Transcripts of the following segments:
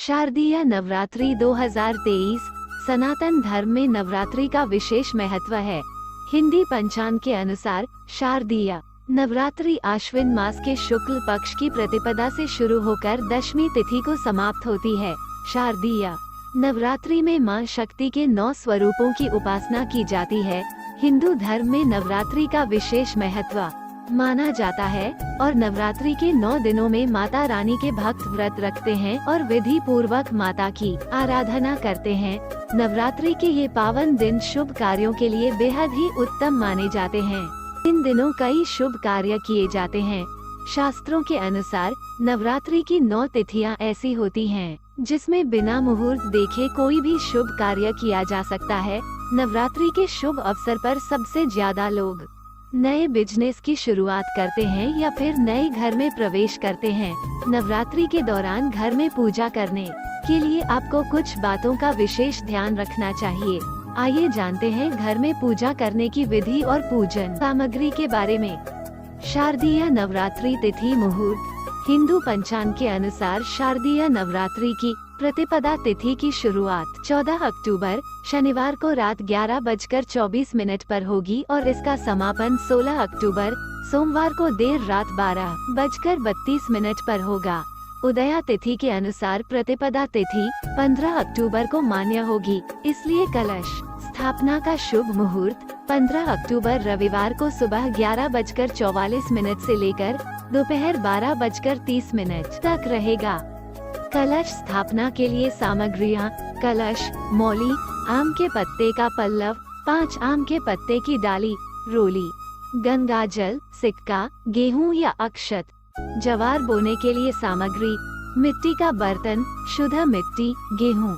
शारदीय नवरात्रि 2023 सनातन धर्म में नवरात्रि का विशेष महत्व है। हिंदी पंचांग के अनुसार शारदीय नवरात्रि आश्विन मास के शुक्ल पक्ष की प्रतिपदा से शुरू होकर दशमी तिथि को समाप्त होती है। शारदीय नवरात्रि में मां शक्ति के 9 स्वरूपों की उपासना की जाती है। हिंदू धर्म में नवरात्रि का विशेष महत्व माना जाता है और नवरात्रि के 9 दिनों में माता रानी के भक्त व्रत रखते हैं और विधि पूर्वक माता की आराधना करते हैं। नवरात्रि के ये पावन दिन शुभ कार्यों के लिए बेहद ही उत्तम माने जाते हैं। इन दिनों कई शुभ कार्य किए जाते हैं। शास्त्रों के अनुसार नवरात्रि की 9 तिथियां ऐसी होती हैं, जिसमें बिना मुहूर्त देखे कोई भी शुभ कार्य किया जा सकता है। नवरात्रि के शुभ अवसर पर सबसे ज्यादा लोग नए बिजनेस की शुरुआत करते हैं या फिर नए घर में प्रवेश करते हैं। नवरात्रि के दौरान घर में पूजा करने के लिए आपको कुछ बातों का विशेष ध्यान रखना चाहिए। आइए जानते हैं घर में पूजा करने की विधि और पूजन सामग्री के बारे में। शारदीय नवरात्रि तिथि मुहूर्त। हिंदू पंचांग के अनुसार शारदीय नवरात्रि की प्रतिपदा तिथि की शुरुआत 14 अक्टूबर शनिवार को रात 11:24 पर होगी और इसका समापन 16 अक्टूबर सोमवार को देर रात 12:32 पर होगा। उदया तिथि के अनुसार प्रतिपदा तिथि 15 अक्टूबर को मान्य होगी, इसलिए कलश स्थापना का शुभ मुहूर्त 15 अक्टूबर रविवार को सुबह 11:44 से लेकर दोपहर 12:30 तक रहेगा। कलश स्थापना के लिए सामग्रियां: कलश, मौली, आम के पत्ते का पल्लव, 5 आम के पत्ते की डाली, रोली, गंगाजल, सिक्का, गेहूं या अक्षत। ज्वार बोने के लिए सामग्री: मिट्टी का बर्तन, शुद्ध मिट्टी, गेहूं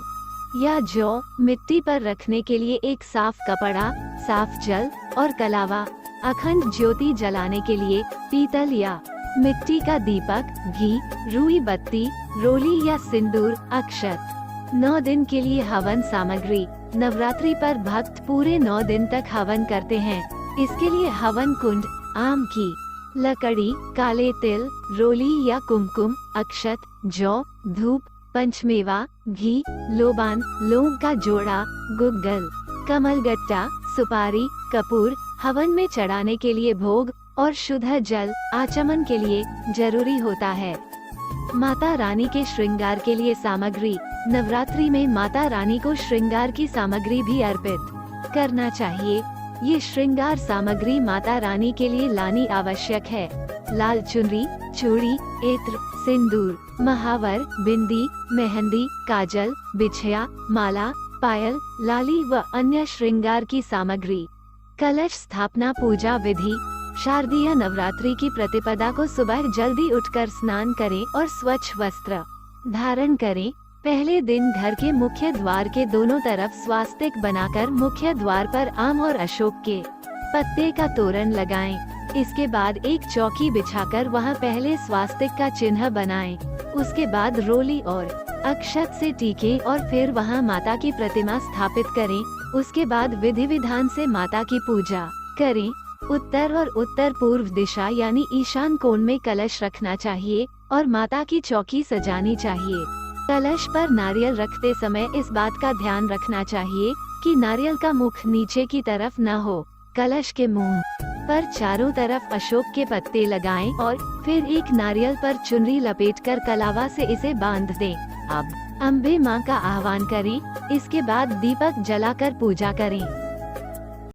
या जौ, मिट्टी पर रखने के लिए एक साफ कपड़ा, साफ जल और कलावा, अखंड ज्योति जलाने के लिए पीतल या मिट्टी का दीपक, घी, रुई बत्ती, रोली या सिंदूर, अक्षत। 9 दिन के लिए हवन सामग्री। नवरात्रि पर भक्त पूरे 9 दिन तक हवन करते हैं। इसके लिए हवन कुंड, आम की लकड़ी, काले तिल, रोली या कुमकुम, अक्षत, जौ, धूप, पंचमेवा, घी, लोबान, लौंग का जोड़ा, गुग्गल, कमलगट्टा, सुपारी, कपूर, हवन में चढ़ाने के लिए भोग और शुद्ध जल आचमन के लिए जरूरी होता है। माता रानी के श्रृंगार के लिए सामग्री। नवरात्रि में माता रानी को श्रृंगार की सामग्री भी अर्पित करना चाहिए। ये श्रृंगार सामग्री माता रानी के लिए लानी आवश्यक है। लाल चुनरी, चूड़ी, इत्र, सिंदूर, महावर, बिंदी, मेहंदी, काजल, बिछिया, माला, पायल, लाली व अन्य श्रृंगार की सामग्री। कलश स्थापना पूजा विधि। शारदीय नवरात्रि की प्रतिपदा को सुबह जल्दी उठकर स्नान करें और स्वच्छ वस्त्र धारण करें। पहले दिन घर के मुख्य द्वार के दोनों तरफ स्वास्तिक बनाकर मुख्य द्वार पर आम और अशोक के पत्ते का तोरण लगाएं। इसके बाद एक चौकी बिछाकर वहां पहले स्वास्तिक का चिन्ह बनाएं। उसके बाद रोली और अक्षत से टीके और फिर वहां माता की प्रतिमा स्थापित करें। उसके बाद विधि विधान से माता की पूजा करें। उत्तर और उत्तर पूर्व दिशा यानी ईशान कोण में कलश रखना चाहिए और माता की चौकी सजानी चाहिए। कलश पर नारियल रखते समय इस बात का ध्यान रखना चाहिए कि नारियल का मुख नीचे की न हो। कलश के मुंह पर चारों तरफ अशोक के पत्ते लगाएं और फिर एक नारियल पर चुनरी लपेटकर कलावा से इसे बांध दें। अब अम्बे मां का आह्वान करें। इसके बाद दीपक जलाकर पूजा करें।